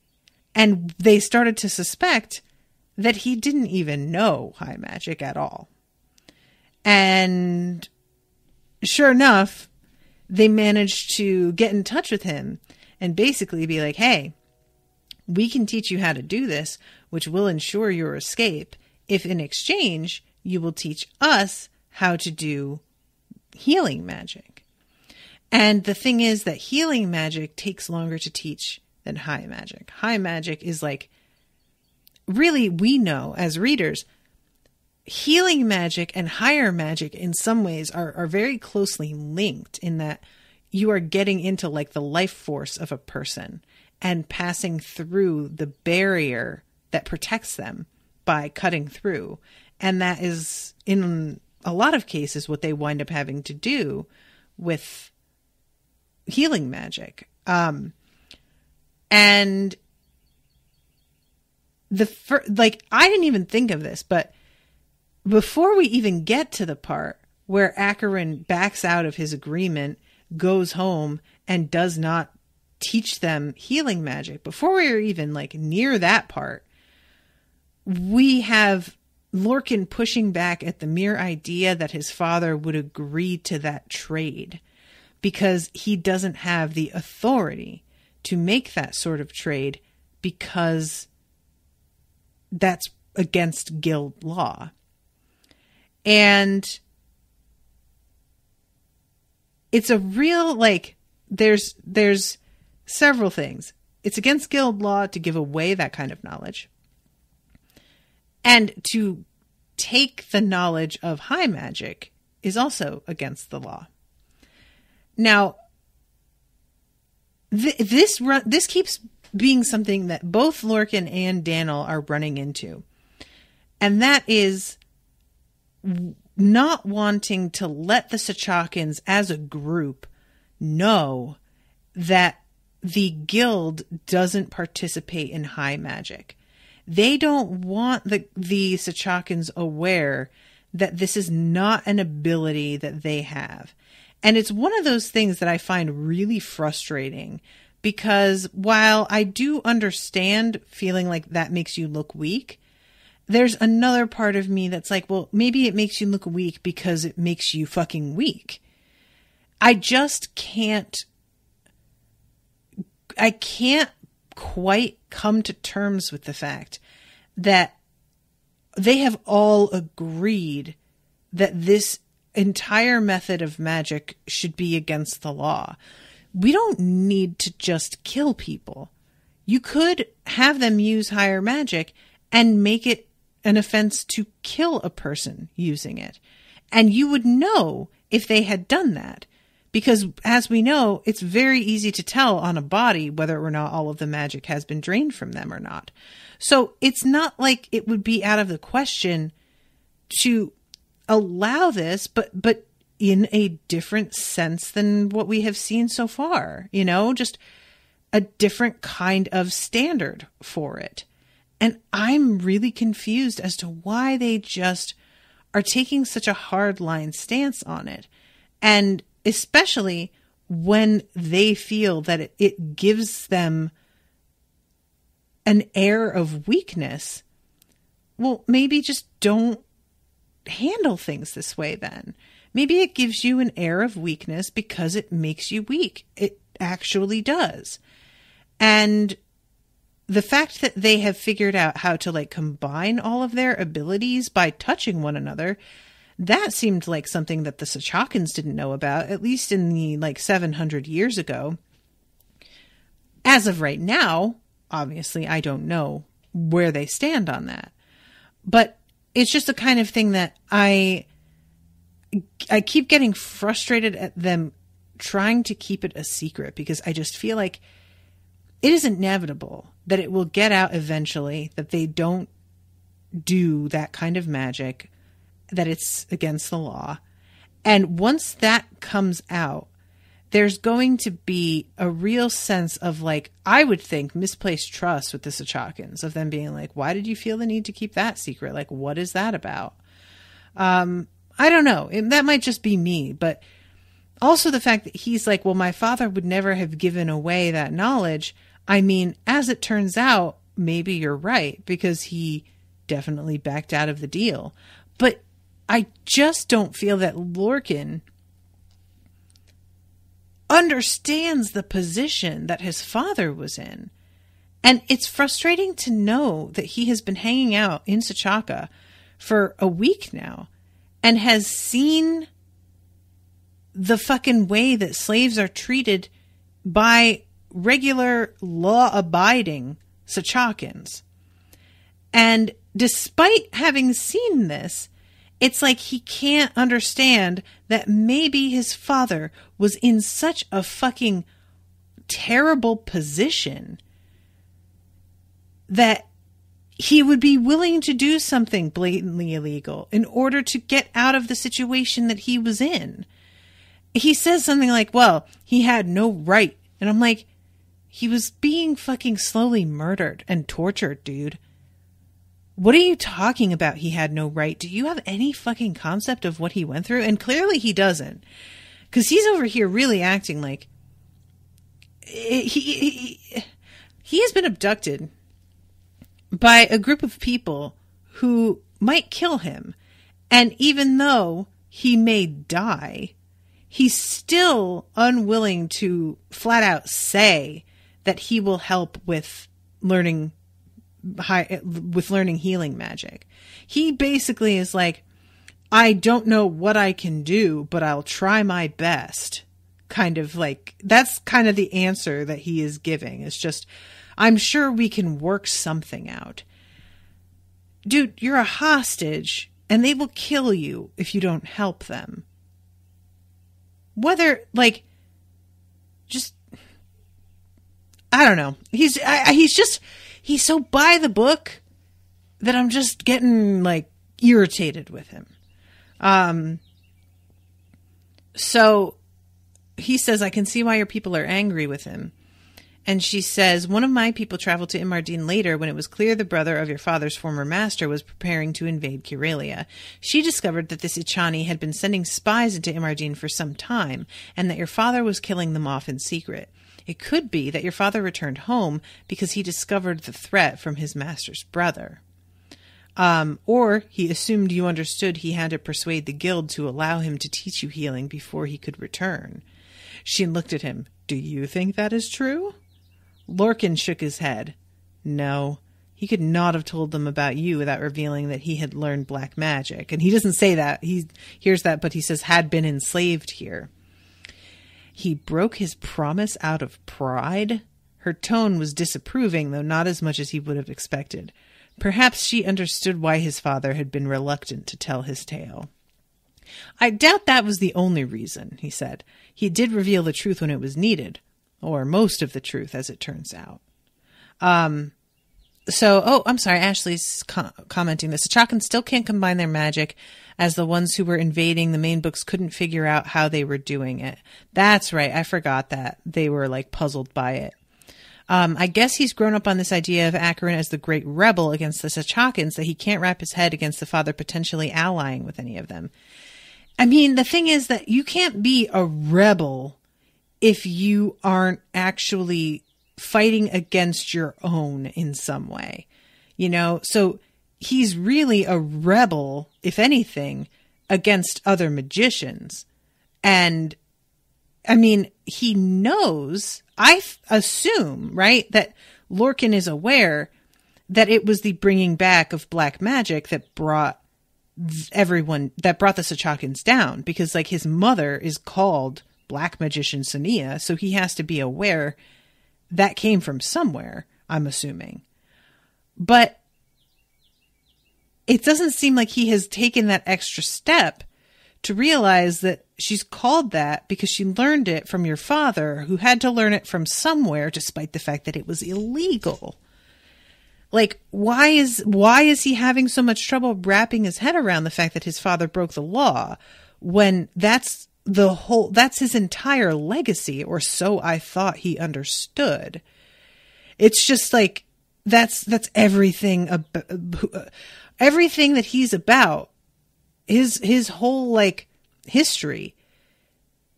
And they started to suspect that he didn't even know high magic at all. And sure enough, they managed to get in touch with him and basically be like, hey, we can teach you how to do this, which will ensure your escape, if in exchange you will teach us how to do healing magic. And the thing is that healing magic takes longer to teach than high magic. High magic is like, really, we know as readers, healing magic and higher magic in some ways are very closely linked, in that you are getting into like the life force of a person and passing through the barrier that protects them by cutting through. And that is, in a lot of cases, what they wind up having to do with healing magic. And I didn't even think of this, but before we even get to the part where Acheron backs out of his agreement, goes home, and does not teach them healing magic, before we're even like near that part, we have Lorkin pushing back at the mere idea that his father would agree to that trade, because he doesn't have the authority to make that sort of trade, because that's against guild law. And it's a real, like, there's several things. It's against guild law to give away that kind of knowledge, and to take the knowledge of high magic is also against the law. Now, this keeps being something that both Lorkin and Daniel are running into. And that is not wanting to let the Sachakans as a group know that the guild doesn't participate in high magic. They don't want the Sachakans aware that this is not an ability that they have. And it's one of those things that I find really frustrating, because while I do understand feeling like that makes you look weak, there's another part of me that's like, well, maybe it makes you look weak because it makes you fucking weak. I just can't I can't quite come to terms with the fact that they have all agreed that this entire method of magic should be against the law. We don't need to just kill people. You could have them use higher magic and make it an offense to kill a person using it. And you would know if they had done that. Because as we know, it's very easy to tell on a body whether or not all of the magic has been drained from them or not. So it's not like it would be out of the question to allow this, but in a different sense than what we have seen so far, just a different kind of standard for it. And I'm really confused as to why they just are taking such a hardline stance on it. And especially when they feel that it gives them an air of weakness. Well, maybe just don't handle things this way then. Maybe it gives you an air of weakness because it makes you weak. It actually does. And the fact that they have figured out how to combine all of their abilities by touching one another, that seemed like something that the Sachakans didn't know about, at least in the 700 years ago. As of right now, obviously, I don't know where they stand on that. But it's just the kind of thing that I keep getting frustrated at them trying to keep it a secret, because I just feel like it is inevitable that it will get out eventually that they don't do that kind of magic, that it's against the law. And once that comes out, there's going to be a real sense of I would think, misplaced trust with the Sachakans, of them being like, why did you feel the need to keep that secret? What is that about? I don't know. That might just be me, but also the fact that he's like, well, my father would never have given away that knowledge. I mean, as it turns out, maybe you're right, because he definitely backed out of the deal. But I just don't feel that Lorkin understands the position that his father was in. And it's frustrating to know that he has been hanging out in Sachaka for a week now and has seen the fucking way that slaves are treated by regular law-abiding Sachakans. And despite having seen this, it's like he can't understand that maybe his father was in such a fucking terrible position that he would be willing to do something blatantly illegal in order to get out of the situation that he was in. He says something like, well, he had no right. And I'm like, he was being fucking slowly murdered and tortured, dude. What are you talking about? He had no right. Do you have any fucking concept of what he went through? And clearly he doesn't. Because he's over here really acting like he has been abducted by a group of people who might kill him. And even though he may die, he's still unwilling to flat out say that he will help with learning healing magic. He basically is like, I don't know what I can do, but I'll try my best. Kind of that's kind of the answer that he is giving. It's just, I'm sure we can work something out. Dude, you're a hostage and they will kill you if you don't help them. Whether just, I don't know. He's so by the book that I'm just getting irritated with him. So he says, I can see why your people are angry with him. And she says, one of my people traveled to Imardine later when it was clear the brother of your father's former master was preparing to invade Kyrelia. She discovered that this Ichani had been sending spies into Imardine for some time, and that your father was killing them off in secret. It could be that your father returned home because he discovered the threat from his master's brother. Or he assumed you understood he had to persuade the guild to allow him to teach you healing before he could return. She looked at him. Do you think that is true? Lorkin shook his head. No, he could not have told them about you without revealing that he had learned black magic. And he doesn't say that. He hears that, but he says had been enslaved here. He broke his promise out of pride? Her tone was disapproving, though not as much as he would have expected. Perhaps she understood why his father had been reluctant to tell his tale. I doubt that was the only reason, he said. He did reveal the truth when it was needed. Or most of the truth, as it turns out. I'm sorry, Ashleigh's commenting. The Sachakans still can't combine their magic, as the ones who were invading the main books couldn't figure out how they were doing it. That's right, I forgot that. They were, puzzled by it. I guess he's grown up on this idea of Acheron as the great rebel against the Sachakans, that he can't wrap his head against the father potentially allying with any of them. I mean, the thing is that you can't be a rebel if you aren't actually fighting against your own in some way, so he's really a rebel, if anything, against other magicians. And I mean, he knows, I assume, right, that Lorkin is aware that it was the bringing back of black magic that brought the Sachakans down, because his mother is called Black Magician Sonea, so he has to be aware that came from somewhere, I'm assuming. But it doesn't seem like he has taken that extra step to realize that she's called that because she learned it from your father, who had to learn it from somewhere, despite the fact that it was illegal. Why is he having so much trouble wrapping his head around the fact that his father broke the law, when that's his entire legacy, or so I thought he understood. It's just that's everything everything that he's about. His whole history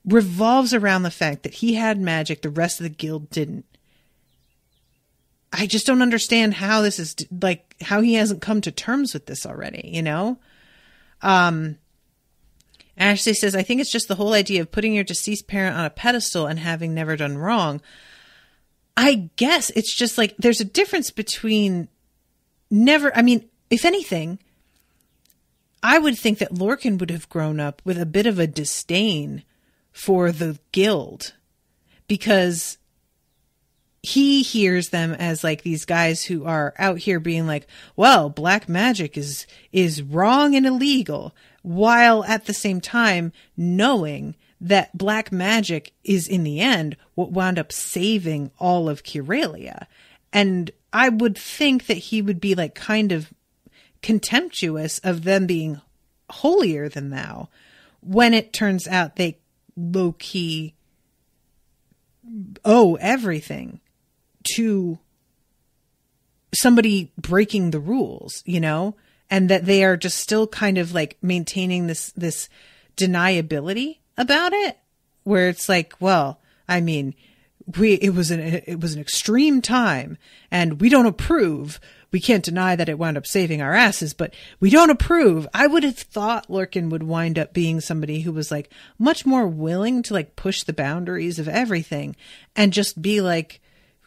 revolves around the fact that he had magic, the rest of the guild didn't. I just don't understand how this is how he hasn't come to terms with this already, Ashleigh says, I think it's just the whole idea of putting your deceased parent on a pedestal and having never done wrong. I guess it's just there's a difference between if anything, I would think that Lorkin would have grown up with a bit of a disdain for the guild, because he hears them as these guys who are out here being well, black magic is wrong and illegal, while at the same time knowing that black magic is in the end what wound up saving all of Curalia. And I would think that he would be kind of contemptuous of them being holier than thou, when it turns out they low-key owe everything to somebody breaking the rules, and that they are just still kind of maintaining this deniability about it, where it's well, I mean, it was an extreme time, and we don't approve. We can't deny that it wound up saving our asses, but we don't approve. I would have thought Lorkin would wind up being somebody who was much more willing to push the boundaries of everything, and just be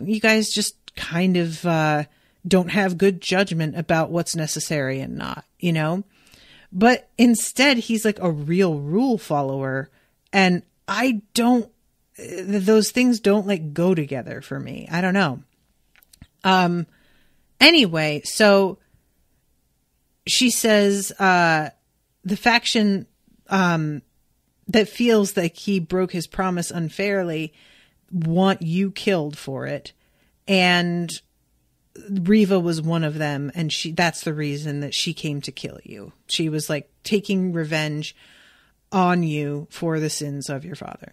you guys just kind of don't have good judgment about what's necessary and not, But instead, he's a real rule follower, and those things don't go together for me. I don't know. Anyway, so she says, the faction, that feels like he broke his promise unfairly want you killed for it. And Riva was one of them. And that's the reason that she came to kill you. She was taking revenge on you for the sins of your father.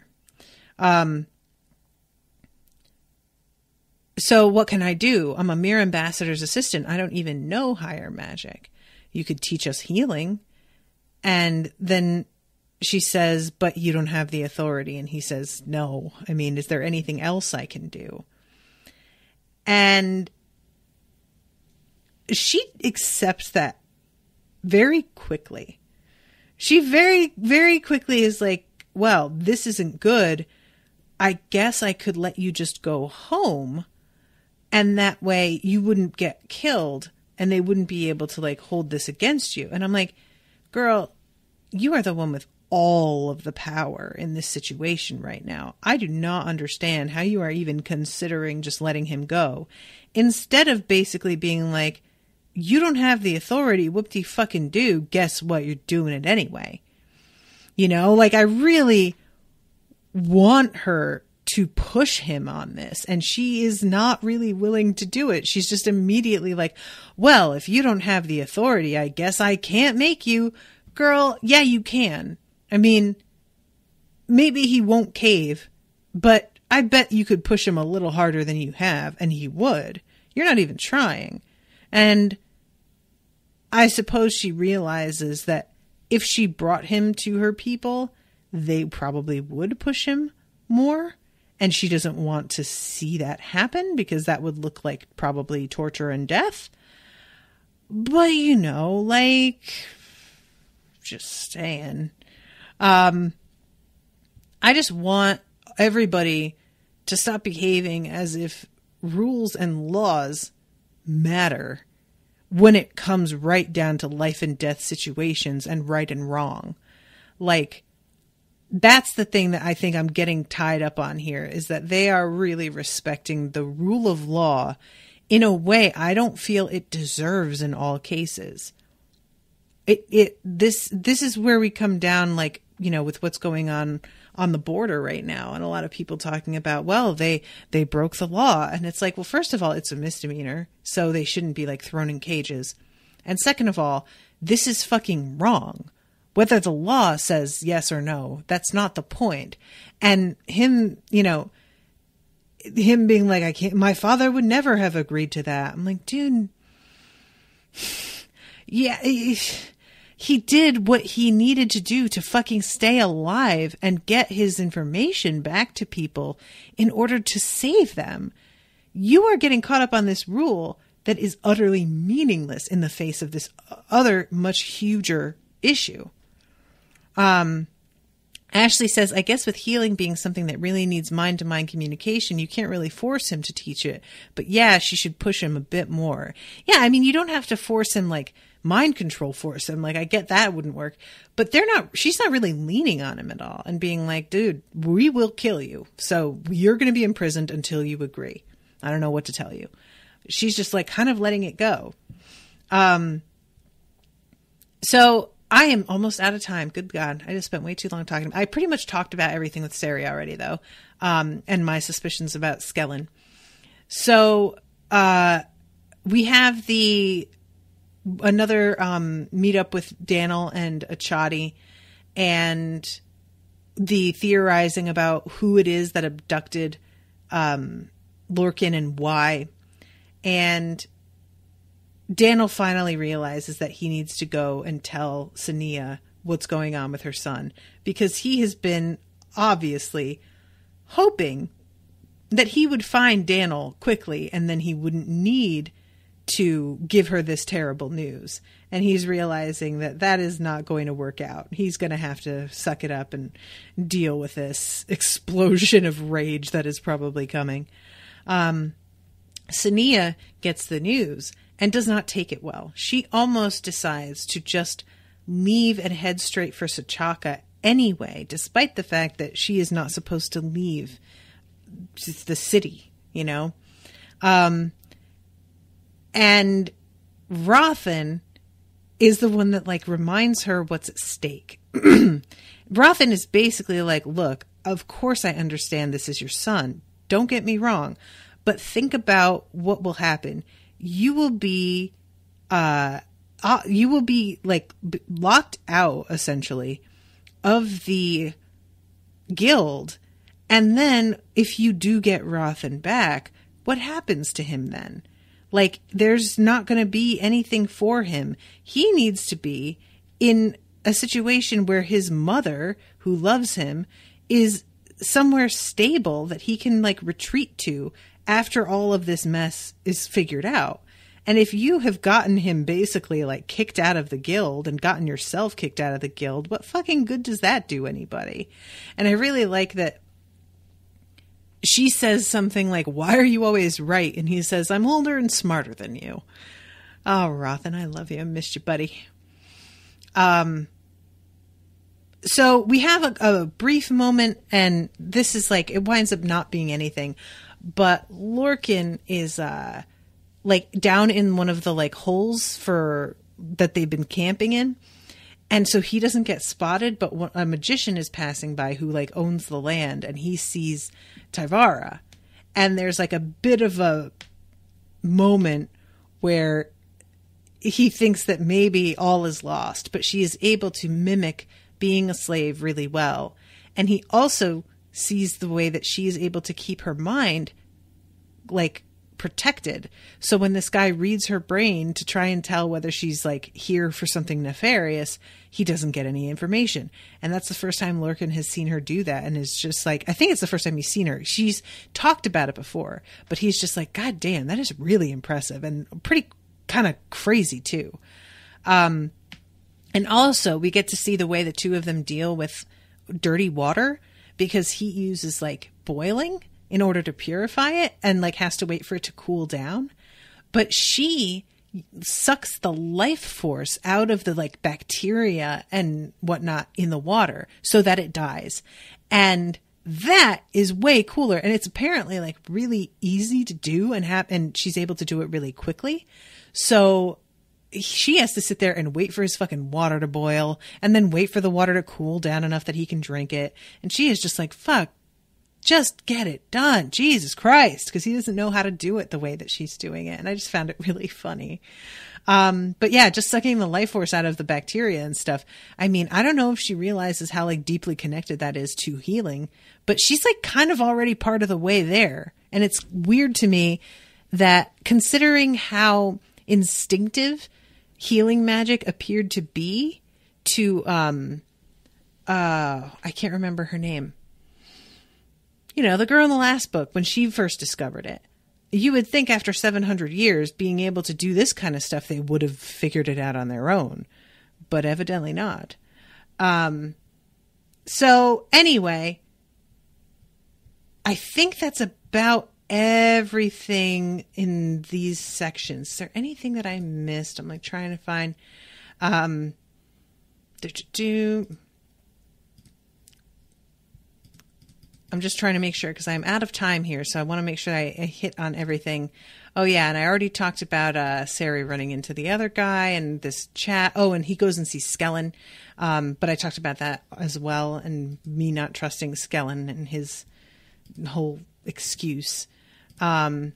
So what can I do? I'm a mere ambassador's assistant. I don't even know higher magic. You could teach us healing. And then she says, but you don't have the authority. And he says, no. I mean, is there anything else I can do? And she accepts that very quickly. She very, very quickly is well, this isn't good. I guess I could let you just go home, And that way you wouldn't get killed and they wouldn't be able to like hold this against you. And I'm like, girl, you are the one with all of the power in this situation right now. I do not understand how you are even considering just letting him go. Instead of basically being like, you don't have the authority, whoop-de-fucking do, guess what, you're doing it anyway. You know, like I really want her to push him on this, and she is not really willing to do it. She's just immediately like, well, if you don't have the authority, I guess I can't make you. Girl, yeah, you can. I mean, maybe he won't cave, but I bet you could push him a little harder than you have, and he would. You're not even trying. And I suppose she realizes that if she brought him to her people, they probably would push him more. And she doesn't want to see that happen because that would look like probably torture and death. But, you know, like, just saying. I just want everybody to stop behaving as if rules and laws matter when it comes right down to life and death situations and right and wrong. Like, that's the thing that I think I'm getting tied up on here, is that they are really respecting the rule of law in a way I don't feel it deserves in all cases. This is where we come down, like, you know, with what's going on the border right now, and a lot of people talking about, well, they broke the law. And it's like, well, first of all, it's a misdemeanor, so they shouldn't be like thrown in cages. And second of all, this is fucking wrong. Whether the law says yes or no, that's not the point. And him, you know, him being like, I can't, my father would never have agreed to that. I'm like, dude, yeah, he did what he needed to do to fucking stay alive and get his information back to people in order to save them. You are getting caught up on this rule that is utterly meaningless in the face of this other much huger issue. Ashleigh says, I guess with healing being something that really needs mind-to-mind communication, you can't really force him to teach it. But yeah, she should push him a bit more. Yeah, I mean, you don't have to force him, like, mind control force him. Like, I get that wouldn't work. But she's not really leaning on him at all and being like, dude, we will kill you. So you're going to be imprisoned until you agree. I don't know what to tell you. She's just, like, kind of letting it go. So I am almost out of time. Good God. I just spent way too long talking. I pretty much talked about everything with Sari already, though, and my suspicions about Skellen. So we have another meetup with Daniel and Achadi, and the theorizing about who it is that abducted Lorkin and why. And Daniel finally realizes that he needs to go and tell Sonea what's going on with her son, because he has been obviously hoping that he would find Daniel quickly and then he wouldn't need to give her this terrible news. And he's realizing that that is not going to work out. He's going to have to suck it up and deal with this explosion of rage that is probably coming. Sonea gets the news and does not take it well. She almost decides to just leave and head straight for Sachaka anyway, despite the fact that she is not supposed to leave the city, you know? And Rothen is the one that, like, reminds her what's at stake. Rothen is basically like, look, of course I understand this is your son. Don't get me wrong. But think about what will happen. You will be like locked out essentially of the guild. And then if you do get Rothen back, what happens to him then? Like, there's not going to be anything for him. He needs to be in a situation where his mother, who loves him, is somewhere stable that he can, like, retreat to after all of this mess is figured out. And if you have gotten him basically, like, kicked out of the guild and gotten yourself kicked out of the guild, what fucking good does that do anybody? And I really like that she says something like, "Why are you always right?" And he says, "I'm older and smarter than you." Oh, Rothen, I love you. I missed you, buddy. So we have a brief moment, and this is like, it winds up not being anything, but Lorkin is like down in one of the like holes that they've been camping in. And so he doesn't get spotted, but a magician is passing by who like owns the land, and he sees Tyvara. And there's like a bit of a moment where he thinks that maybe all is lost, but she is able to mimic being a slave really well. And he also sees the way that she is able to keep her mind like protected. So when this guy reads her brain to try and tell whether she's like here for something nefarious, he doesn't get any information. And that's the first time Lorkin has seen her do that, and is just like, I think it's the first time he's seen her. She's talked about it before, but he's just like, God damn, that is really impressive and pretty kind of crazy too. And also we get to see the way the two of them deal with dirty water, because he uses like boiling in order to purify it, and like has to wait for it to cool down. But she sucks the life force out of the like bacteria and whatnot in the water so that it dies. And that is way cooler. And it's apparently like really easy to do, and she's able to do it really quickly. So she has to sit there and wait for his fucking water to boil, and then wait for the water to cool down enough that he can drink it. And she is just like, fuck, just get it done. Jesus Christ. Because he doesn't know how to do it the way that she's doing it. And I just found it really funny. But yeah, just sucking the life force out of the bacteria and stuff. I mean, I don't know if she realizes how like deeply connected that is to healing, but she's like kind of already part of the way there. And it's weird to me that, considering how instinctive healing magic appeared to be to, I can't remember her name. You know, the girl in the last book, when she first discovered it. You would think after 700 years, being able to do this kind of stuff, they would have figured it out on their own. But evidently not. So anyway, I think that's about everything in these sections. Is there anything that I missed? I'm like trying to find... I'm just trying to make sure, because I'm out of time here, so I want to make sure I hit on everything. Oh, yeah, and I already talked about Sari running into the other guy and this chat. Oh, and he goes and sees Skellen. But I talked about that as well, and me not trusting Skellen and his whole excuse. And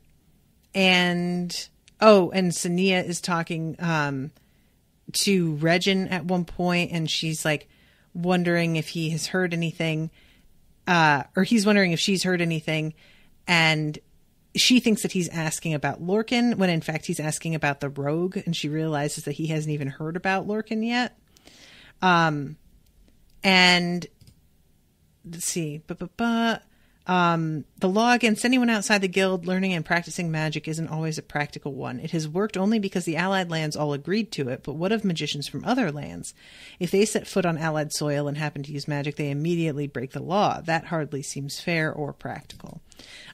Sonea is talking to Rothen at one point, and she's like wondering if he has heard anything. Or he's wondering if she's heard anything, and she thinks that he's asking about Lorkin, when in fact he's asking about the rogue, and she realizes that he hasn't even heard about Lorkin yet. And let's see, the law against anyone outside the guild learning and practicing magic isn't always a practical one. It has worked only because the allied lands all agreed to it, but what of magicians from other lands? If they set foot on allied soil and happen to use magic, they immediately break the law. That hardly seems fair or practical.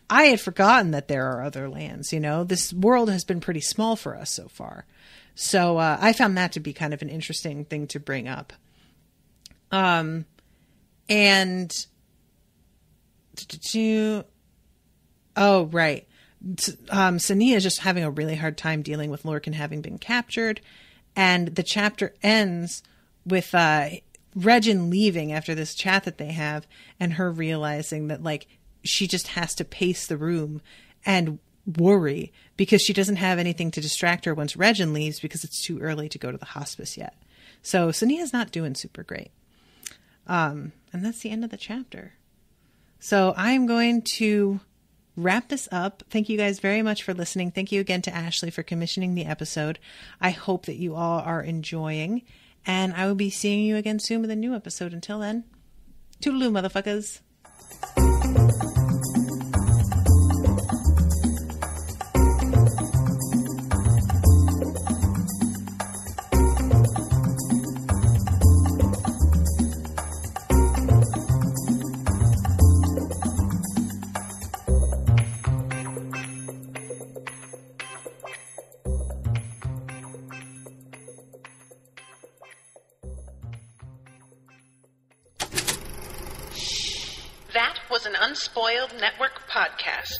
I had forgotten that there are other lands, you know. This world has been pretty small for us so far. So I found that to be kind of an interesting thing to bring up. And... Oh, right. Sonea is just having a really hard time dealing with Lorkin having been captured. And the chapter ends with Rothen leaving after this chat that they have, and her realizing that, like, she just has to pace the room and worry because she doesn't have anything to distract her once Rothen leaves, because it's too early to go to the hospice yet. So Sonea's not doing super great. And that's the end of the chapter. So I'm going to wrap this up. Thank you guys very much for listening. Thank you again to Ashleigh for commissioning the episode. I hope that you all are enjoying, and I will be seeing you again soon with a new episode. Until then, toodaloo, motherfuckers. Unspoiled Network podcast.